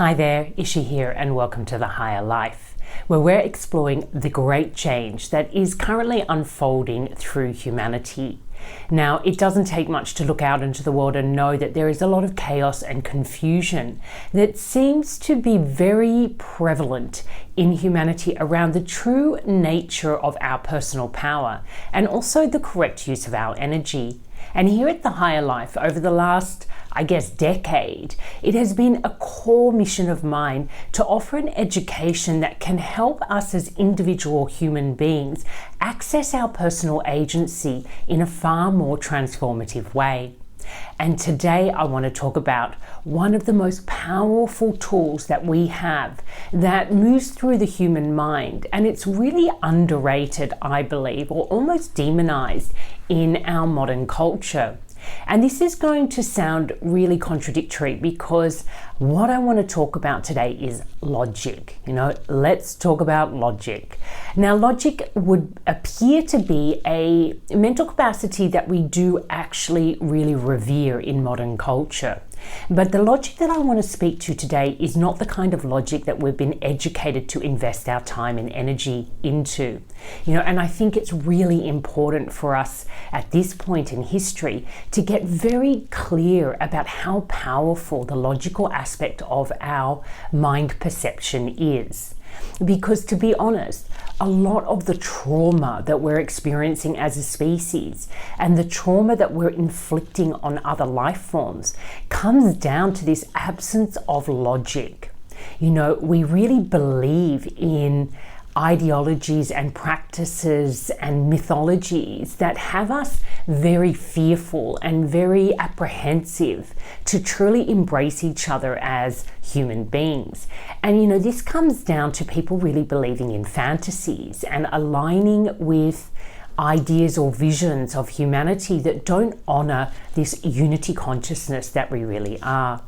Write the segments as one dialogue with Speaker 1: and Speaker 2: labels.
Speaker 1: Hi there, Ischa here, and welcome to The Higher Life, where we're exploring the great change that is currently unfolding through humanity. Now, it doesn't take much to look out into the world and know that there is a lot of chaos and confusion that seems to be very prevalent in humanity around the true nature of our personal power and also the correct use of our energy. And here at The Higher Life, over the last, decade, it has been a core mission of mine to offer an education that can help us as individual human beings access our personal agency in a far more transformative way. And today I want to talk about one of the most powerful tools that we have that moves through the human mind, and it's really underrated, I believe, or almost demonized in our modern culture. And this is going to sound really contradictory because what I want to talk about today is logic. Let's talk about logic. Now, logic would appear to be a mental capacity that we do actually really revere in modern culture. But the logic that I want to speak to today is not the kind of logic that we've been educated to invest our time and energy into. And I think it's really important for us at this point in history to get very clear about how powerful the logical aspect of our mind perception is. Because to be honest, a lot of the trauma that we're experiencing as a species and the trauma that we're inflicting on other life forms comes down to this absence of logic. We really believe in ideologies and practices and mythologies that have us very fearful and very apprehensive to truly embrace each other as human beings. And this comes down to people really believing in fantasies and aligning with ideas or visions of humanity that don't honor this unity consciousness that we really are.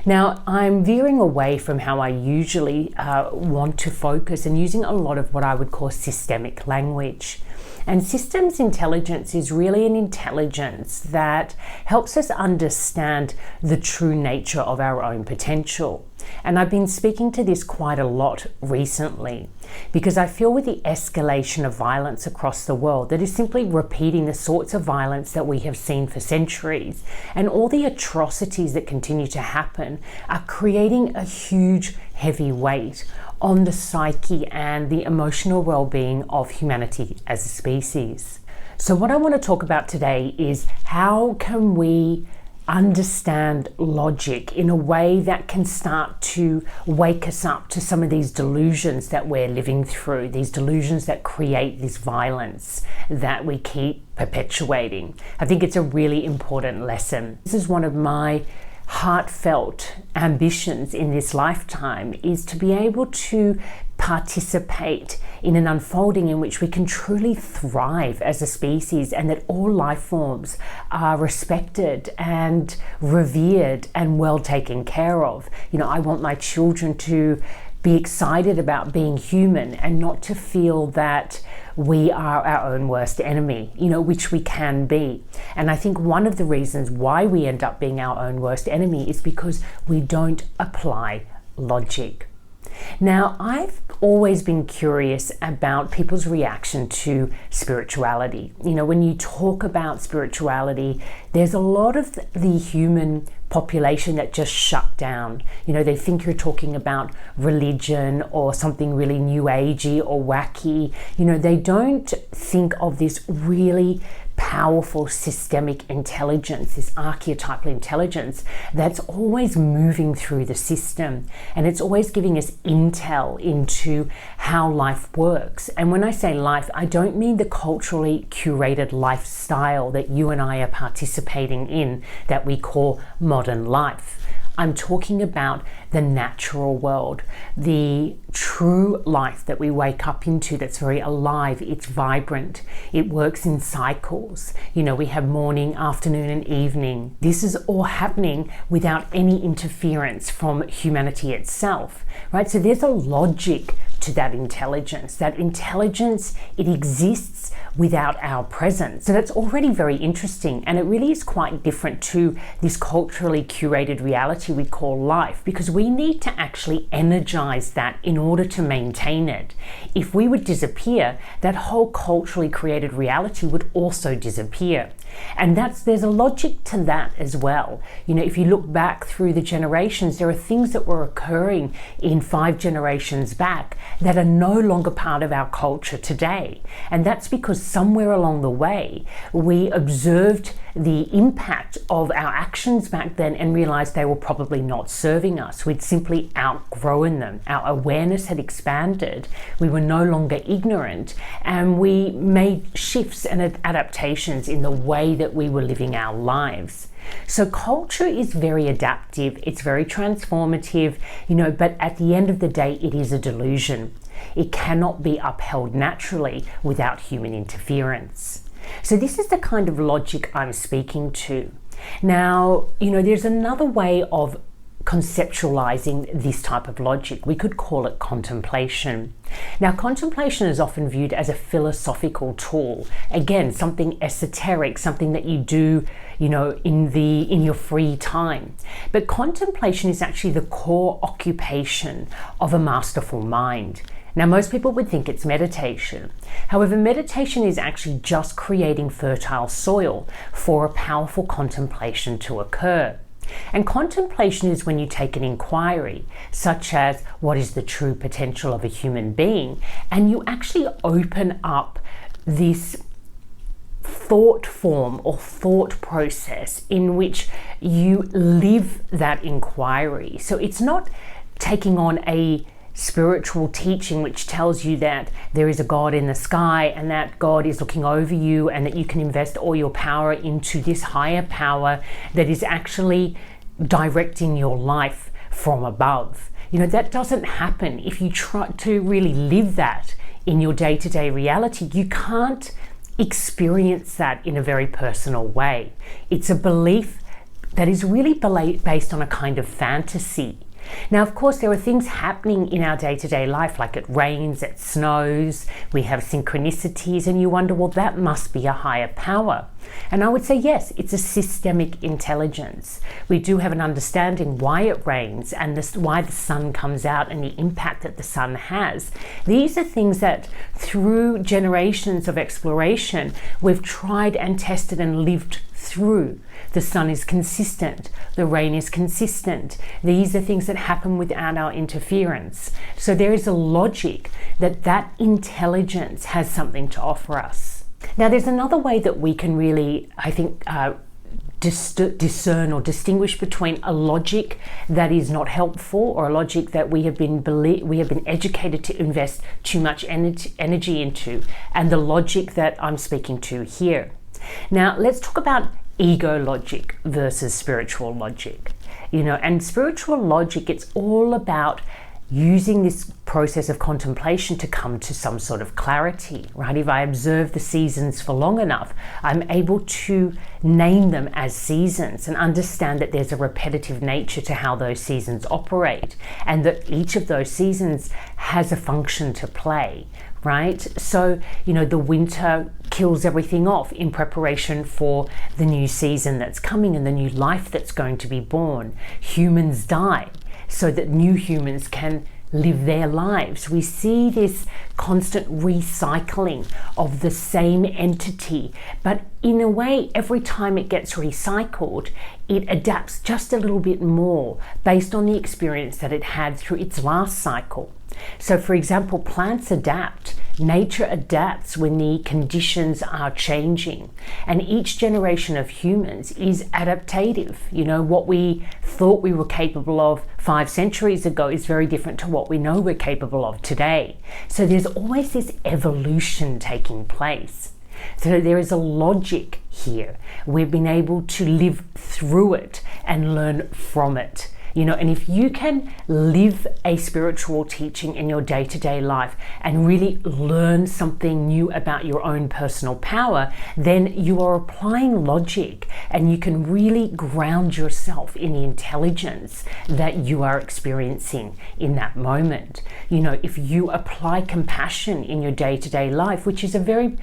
Speaker 1: Now, I'm veering away from how I usually want to focus and using a lot of what I would call systemic language. And systems intelligence is really an intelligence that helps us understand the true nature of our own potential. And I've been speaking to this quite a lot recently because I feel with the escalation of violence across the world that is simply repeating the sorts of violence that we have seen for centuries, and all the atrocities that continue to happen are creating a huge heavy weight on the psyche and the emotional well-being of humanity as a species. So what I want to talk about today is how can we understand logic in a way that can start to wake us up to some of these delusions that we're living through, these delusions that create this violence that we keep perpetuating. I think it's a really important lesson. This is one of my heartfelt ambitions in this lifetime, is to be able to participate in an unfolding in which we can truly thrive as a species, and that all life forms are respected and revered and well taken care of. I want my children to be excited about being human and not to feel that we are our own worst enemy, which we can be. And I think one of the reasons why we end up being our own worst enemy is because we don't apply logic. Now, I've always been curious about people's reaction to spirituality. When you talk about spirituality, there's a lot of the human population that just shut down. They think you're talking about religion or something really new agey or wacky. They don't think of this really powerful systemic intelligence, this archetypal intelligence that's always moving through the system, and it's always giving us intel into how life works. And when I say life, I don't mean the culturally curated lifestyle that you and I are participating in that we call modern life. I'm talking about the natural world, the true life that we wake up into that's very alive, it's vibrant, it works in cycles. We have morning, afternoon, and evening. This is all happening without any interference from humanity itself, right? So there's a logic to that intelligence. That intelligence, it exists without our presence. So that's already very interesting, and it really is quite different to this culturally curated reality we call life, because we need to actually energize that in order to maintain it. If we would disappear, that whole culturally created reality would also disappear. And there's a logic to that as well. You know, if you look back through the generations, there are things that were occurring in 5 generations back that are no longer part of our culture today. And that's because somewhere along the way, we observed the impact of our actions back then and realized they were probably not serving us. We'd simply outgrown them. Our awareness had expanded. We were no longer ignorant, and we made shifts and adaptations in the way that we were living our lives. So culture is very adaptive, it's very transformative, you know, but at the end of the day, it is a delusion. It cannot be upheld naturally without human interference. So this is the kind of logic I'm speaking to. Now, you know, there's another way of conceptualizing this type of logic. We could call it contemplation. Now, contemplation is often viewed as a philosophical tool. Again, something esoteric, something that you do, you know, in your free time. But contemplation is actually the core occupation of a masterful mind. Now, most people would think it's meditation. However, meditation is actually just creating fertile soil for a powerful contemplation to occur. And contemplation is when you take an inquiry, such as what is the true potential of a human being, and you actually open up this thought form or thought process in which you live that inquiry. So it's not taking on a spiritual teaching which tells you that there is a God in the sky and that God is looking over you and that you can invest all your power into this higher power that is actually directing your life from above. You know, that doesn't happen. If you try to really live that in your day-to-day reality, you can't experience that in a very personal way. It's a belief that is really based on a kind of fantasy. Now, of course, there are things happening in our day-to-day life, like it rains, it snows, we have synchronicities, and you wonder, well, that must be a higher power. And I would say, yes, it's a systemic intelligence. We do have an understanding why it rains and why the sun comes out and the impact that the sun has. These are things that through generations of exploration, we've tried and tested and lived through. The sun is consistent, the rain is consistent. These are things that happen without our interference. So there is a logic that intelligence has something to offer us. Now, there's another way that we can really, I think, discern or distinguish between a logic that is not helpful or a logic that we have been educated to invest too much energy into, and the logic that I'm speaking to here. Now, let's talk about ego logic versus spiritual logic. You know, and spiritual logic, it's all about using this process of contemplation to come to some sort of clarity, right? If I observe the seasons for long enough, I'm able to name them as seasons and understand that there's a repetitive nature to how those seasons operate, and that each of those seasons has a function to play, right? So, you know, the winter kills everything off in preparation for the new season that's coming and the new life that's going to be born. Humans die so that new humans can live their lives. We see this constant recycling of the same entity, but in a way, every time it gets recycled, it adapts just a little bit more based on the experience that it had through its last cycle. So, for example, plants adapt. Nature adapts when the conditions are changing, and each generation of humans is adaptative. You know, what we thought we were capable of 5 centuries ago is very different to what we know we're capable of today. So there's always this evolution taking place. So there is a logic here. We've been able to live through it and learn from it. And if you can live a spiritual teaching in your day-to-day life and really learn something new about your own personal power, then you are applying logic and you can really ground yourself in the intelligence that you are experiencing in that moment. If you apply compassion in your day-to-day life, which is a very,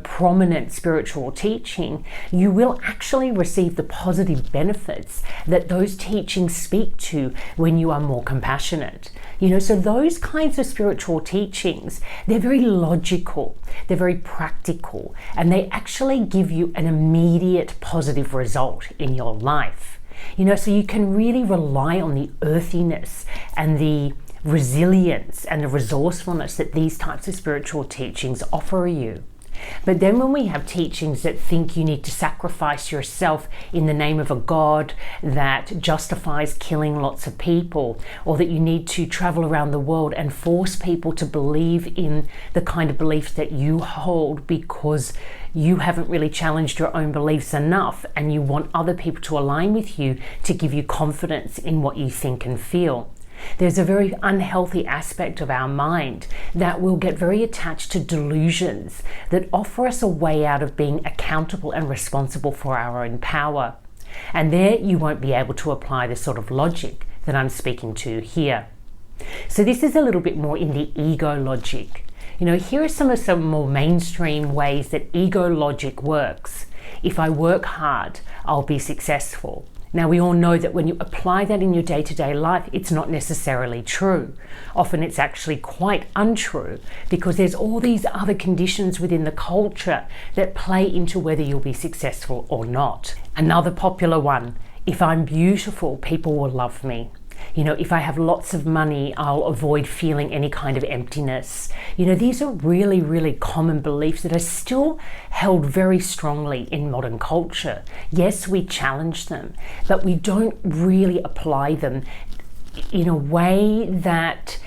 Speaker 1: prominent spiritual teaching, you will actually receive the positive benefits that those teachings speak to when you are more compassionate. So those kinds of spiritual teachings, they're very logical, they're very practical, and they actually give you an immediate positive result in your life. So you can really rely on the earthiness and the resilience and the resourcefulness that these types of spiritual teachings offer you. But then when we have teachings that think you need to sacrifice yourself in the name of a god that justifies killing lots of people, or that you need to travel around the world and force people to believe in the kind of beliefs that you hold because you haven't really challenged your own beliefs enough and you want other people to align with you to give you confidence in what you think and feel. There's a very unhealthy aspect of our mind that will get very attached to delusions that offer us a way out of being accountable and responsible for our own power. And there you won't be able to apply the sort of logic that I'm speaking to here. So this is a little bit more in the ego logic. Here are some more mainstream ways that ego logic works. If I work hard, I'll be successful. Now, we all know that when you apply that in your day-to-day life, it's not necessarily true. Often it's actually quite untrue because there's all these other conditions within the culture that play into whether you'll be successful or not. Another popular one, if I'm beautiful, people will love me. If I have lots of money, I'll avoid feeling any kind of emptiness. These are really, really common beliefs that are still held very strongly in modern culture. Yes, we challenge them, but we don't really apply them in a way that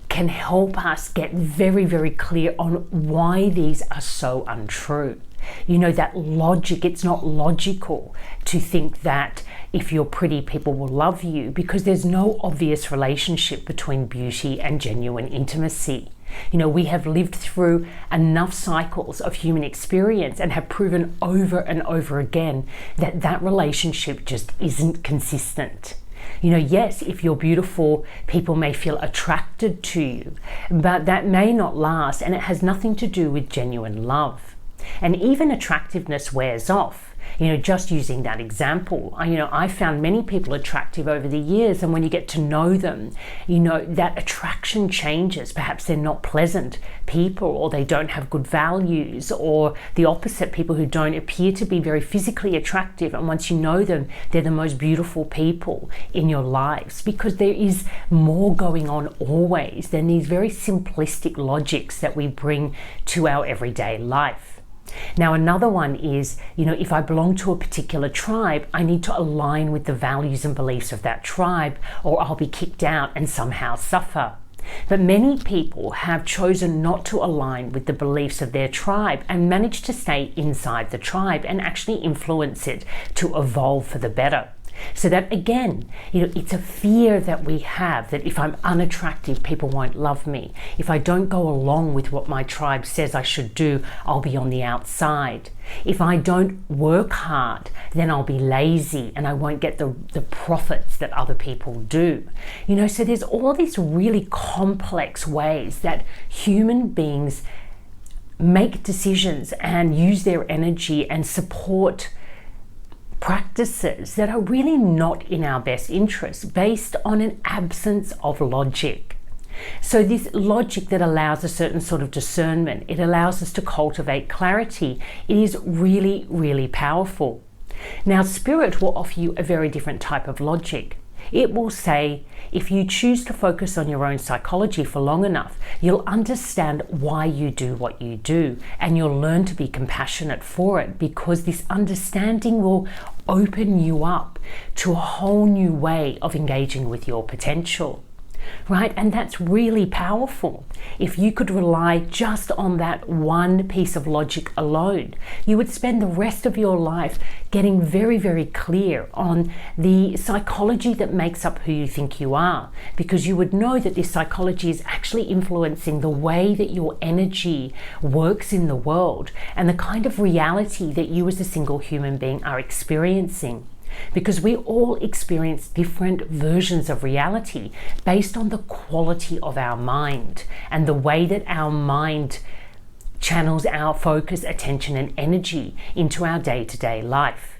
Speaker 1: can help us get very, very clear on why these are so untrue. That logic, it's not logical to think that if you're pretty, people will love you, because there's no obvious relationship between beauty and genuine intimacy. We have lived through enough cycles of human experience and have proven over and over again that that relationship just isn't consistent. Yes, if you're beautiful, people may feel attracted to you, but that may not last, and it has nothing to do with genuine love. And even attractiveness wears off. Just using that example, I found many people attractive over the years, and when you get to know them, that attraction changes. Perhaps they're not pleasant people, or they don't have good values, or the opposite, people who don't appear to be very physically attractive, and once you know them, they're the most beautiful people in your lives, because there is more going on always than these very simplistic logics that we bring to our everyday life. Now, another one is, if I belong to a particular tribe, I need to align with the values and beliefs of that tribe, or I'll be kicked out and somehow suffer. But many people have chosen not to align with the beliefs of their tribe and manage to stay inside the tribe and actually influence it to evolve for the better. So that again, it's a fear that we have that if I'm unattractive, people won't love me. If I don't go along with what my tribe says I should do, I'll be on the outside. If I don't work hard, then I'll be lazy and I won't get the profits that other people do. So there's all these really complex ways that human beings make decisions and use their energy and support practices that are really not in our best interest, based on an absence of logic. So this logic that allows a certain sort of discernment, it allows us to cultivate clarity, it is really, really powerful. Now, spirit will offer you a very different type of logic. It will say, if you choose to focus on your own psychology for long enough, you'll understand why you do what you do, and you'll learn to be compassionate for it, because this understanding will open you up to a whole new way of engaging with your potential. right? And that's really powerful. If you could rely just on that one piece of logic alone, you would spend the rest of your life getting very, very clear on the psychology that makes up who you think you are, because you would know that this psychology is actually influencing the way that your energy works in the world and the kind of reality that you as a single human being are experiencing. Because we all experience different versions of reality based on the quality of our mind and the way that our mind channels our focus, attention, and energy into our day-to-day life.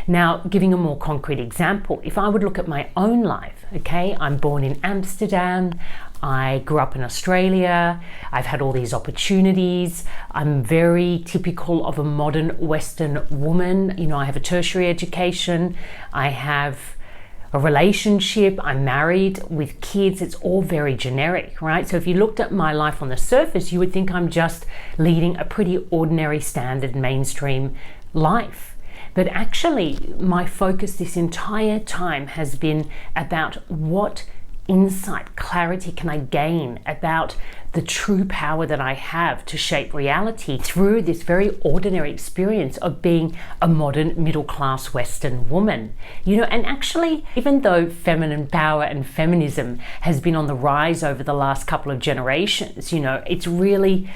Speaker 1: Now, giving a more concrete example, if I would look at my own life, okay, I'm born in Amsterdam, I grew up in Australia, I've had all these opportunities, I'm very typical of a modern Western woman. You know, I have a tertiary education, I have a relationship, I'm married with kids, it's all very generic, right? So if you looked at my life on the surface, you would think I'm just leading a pretty ordinary, standard, mainstream life. But actually, my focus this entire time has been about what insight, clarity can I gain about the true power that I have to shape reality through this very ordinary experience of being a modern middle-class Western woman. You know, and actually, even though feminine power and feminism has been on the rise over the last couple of generations, you know, it's really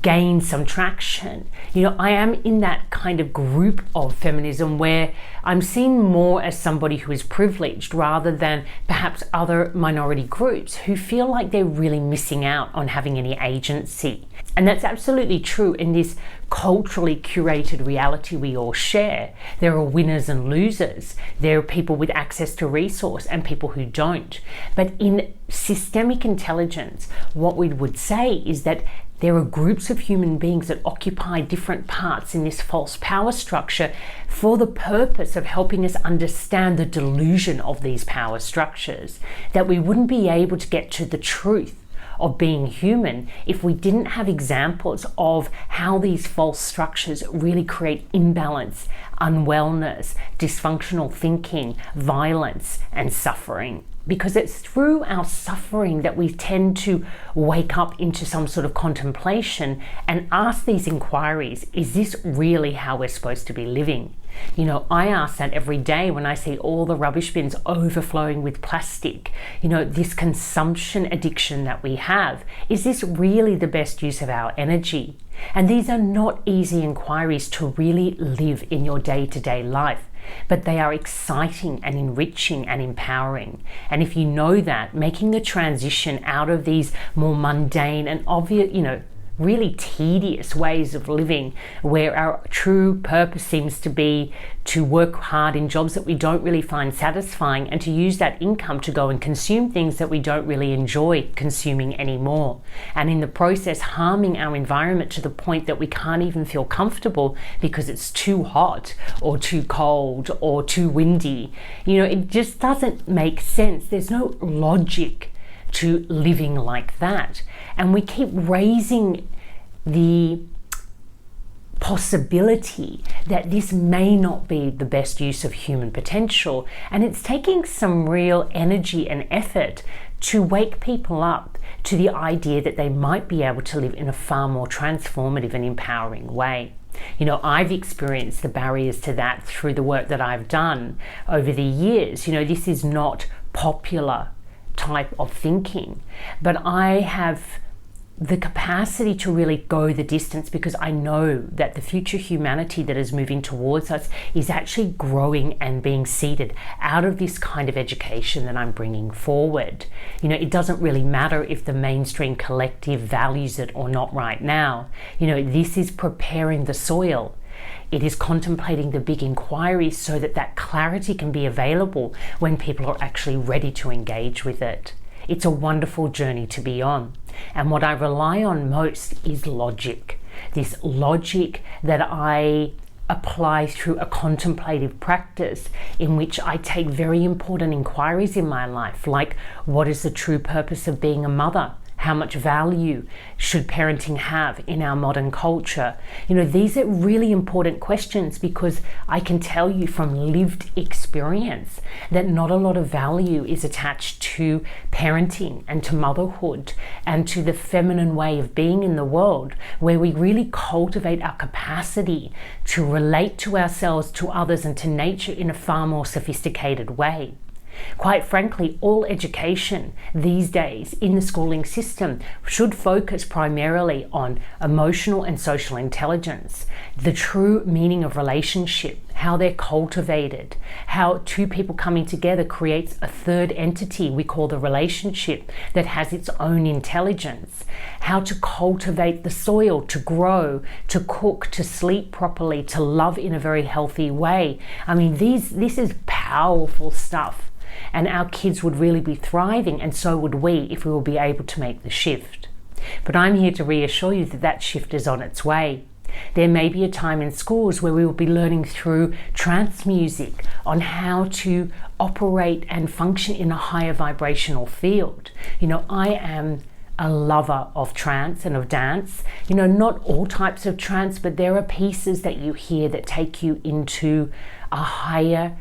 Speaker 1: gain some traction. You know, I am in that kind of group of feminism where I'm seen more as somebody who is privileged rather than perhaps other minority groups who feel like they're really missing out on having any agency. And that's absolutely true in this culturally curated reality we all share. There are winners and losers. There are people with access to resource and people who don't. But in systemic intelligence, what we would say is that there are groups of human beings that occupy different parts in this false power structure for the purpose of helping us understand the delusion of these power structures, that we wouldn't be able to get to the truth of being human if we didn't have examples of how these false structures really create imbalance, unwellness, dysfunctional thinking, violence, and suffering. Because it's through our suffering that we tend to wake up into some sort of contemplation and ask these inquiries, is this really how we're supposed to be living? You know, I ask that every day when I see all the rubbish bins overflowing with plastic. You know, this consumption addiction that we have, is this really the best use of our energy? And these are not easy inquiries to really live in your day-to-day life, but they are exciting and enriching and empowering. And if you know that, making the transition out of these more mundane and obvious, you know, really tedious ways of living where our true purpose seems to be to work hard in jobs that we don't really find satisfying and to use that income to go and consume things that we don't really enjoy consuming anymore. And in the process, harming our environment to the point that we can't even feel comfortable because it's too hot or too cold or too windy. You know, it just doesn't make sense. There's no logic to living like that. And we keep raising the possibility that this may not be the best use of human potential. And it's taking some real energy and effort to wake people up to the idea that they might be able to live in a far more transformative and empowering way. You know, I've experienced the barriers to that through the work that I've done over the years. You know, this is not popular type of thinking, but I have the capacity to really go the distance because I know that the future humanity that is moving towards us is actually growing and being seeded out of this kind of education that I'm bringing forward. You know, it doesn't really matter if the mainstream collective values it or not right now. You know, this is preparing the soil. It is contemplating the big inquiries so that that clarity can be available when people are actually ready to engage with it. It's a wonderful journey to be on. And what I rely on most is logic. This logic that I apply through a contemplative practice in which I take very important inquiries in my life, like what is the true purpose of being a mother? How much value should parenting have in our modern culture? These are really important questions, because I can tell you from lived experience that not a lot of value is attached to parenting and to motherhood and to the feminine way of being in the world, where we really cultivate our capacity to relate to ourselves, to others, and to nature in a far more sophisticated way. Quite frankly, all education these days in the schooling system should focus primarily on emotional and social intelligence, the true meaning of relationship, how they're cultivated, how two people coming together creates a third entity we call the relationship that has its own intelligence, how to cultivate the soil to grow, to cook, to sleep properly, to love in a very healthy way. This is powerful stuff. And our kids would really be thriving, and so would we, if we will be able to make the shift. But I'm here to reassure you that that shift is on its way. There may be a time in schools where we will be learning through trance music on how to operate and function in a higher vibrational field. I am a lover of trance and of dance. Not all types of trance, but there are pieces that you hear that take you into a higher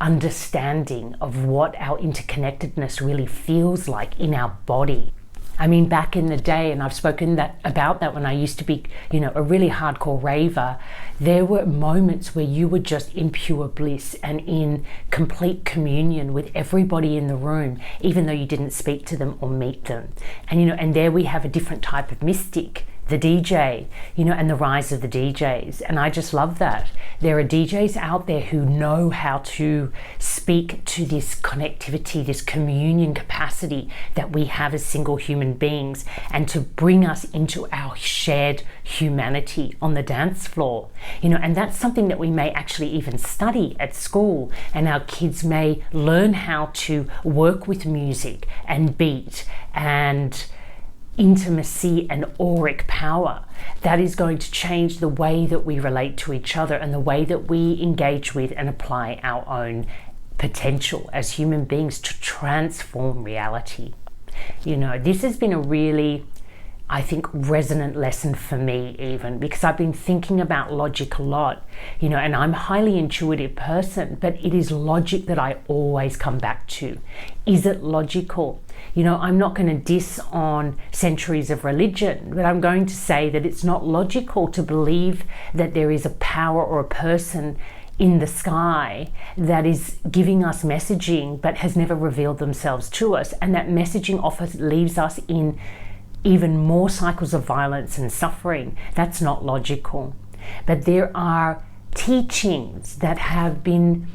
Speaker 1: understanding of what our interconnectedness really feels like in our body. Back in the day, and I've spoken about that when I used to be, a really hardcore raver, there were moments where you were just in pure bliss and in complete communion with everybody in the room, even though you didn't speak to them or meet them. And there we have a different type of mystic, the DJ, and the rise of the DJs. And I just love that. There are DJs out there who know how to speak to this connectivity, this communion capacity that we have as single human beings, and to bring us into our shared humanity on the dance floor. And that's something that we may actually even study at school, and our kids may learn how to work with music and beat and intimacy and auric power. That is going to change the way that we relate to each other and the way that we engage with and apply our own potential as human beings to transform reality. This has been a really, I think, resonant lesson for me, even because I've been thinking about logic a lot, and I'm a highly intuitive person, but it is logic that I always come back to. Is it logical? I'm not going to diss on centuries of religion, but I'm going to say that it's not logical to believe that there is a power or a person in the sky that is giving us messaging but has never revealed themselves to us, and that messaging often leaves us in even more cycles of violence and suffering. That's not logical. But there are teachings that have been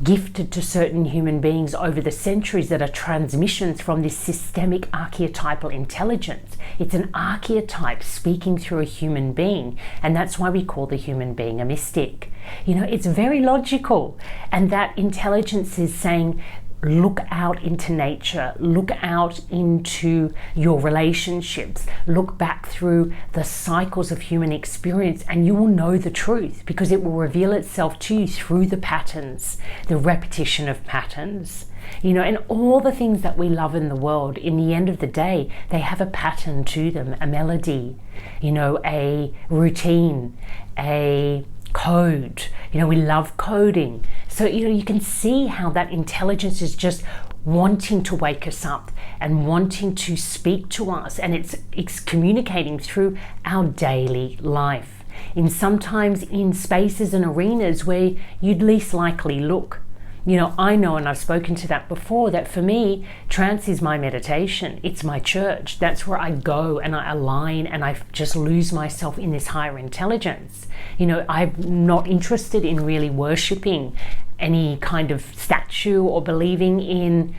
Speaker 1: gifted to certain human beings over the centuries that are transmissions from this systemic archetypal intelligence. It's an archetype speaking through a human being, and that's why we call the human being a mystic. It's very logical, and that intelligence is saying, look out into nature, look out into your relationships, look back through the cycles of human experience, and you will know the truth, because it will reveal itself to you through the patterns, the repetition of patterns. And all the things that we love in the world, in the end of the day, they have a pattern to them, a melody, a routine, a code. We love coding. So, you can see how that intelligence is just wanting to wake us up and wanting to speak to us, and it's communicating through our daily life, sometimes in spaces and arenas where you'd least likely look. I know, and I've spoken to that before, that for me, trance is my meditation. It's my church. That's where I go and I align and I just lose myself in this higher intelligence. I'm not interested in really worshipping any kind of statue or believing in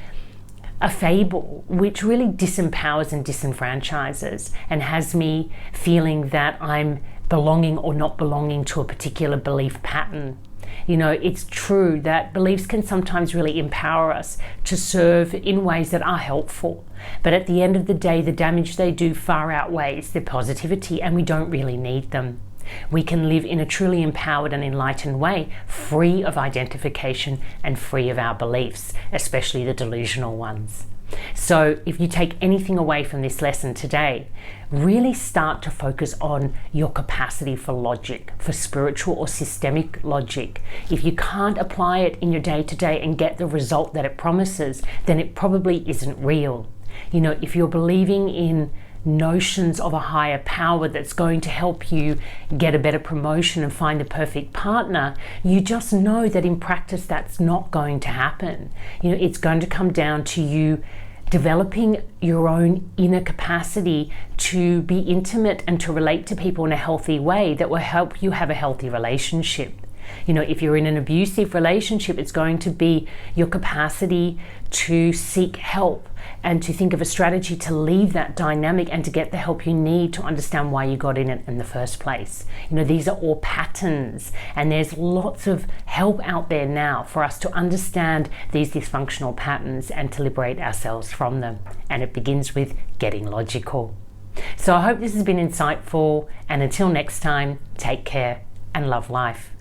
Speaker 1: a fable, which really disempowers and disenfranchises and has me feeling that I'm belonging or not belonging to a particular belief pattern. It's true that beliefs can sometimes really empower us to serve in ways that are helpful. But at the end of the day, the damage they do far outweighs their positivity, and we don't really need them. We can live in a truly empowered and enlightened way, free of identification and free of our beliefs, especially the delusional ones. So if you take anything away from this lesson today, really start to focus on your capacity for logic, for spiritual or systemic logic. If you can't apply it in your day-to-day and get the result that it promises, then it probably isn't real. You know, if you're believing in notions of a higher power that's going to help you get a better promotion and find the perfect partner, you just know that in practice that's not going to happen. You know, it's going to come down to you developing your own inner capacity to be intimate and to relate to people in a healthy way that will help you have a healthy relationship. You know, if you're in an abusive relationship, it's going to be your capacity to seek help and to think of a strategy to leave that dynamic and to get the help you need to understand why you got in it in the first place. You know, these are all patterns, and there's lots of help out there now for us to understand these dysfunctional patterns and to liberate ourselves from them. And it begins with getting logical. So I hope this has been insightful, and until next time, take care and love life.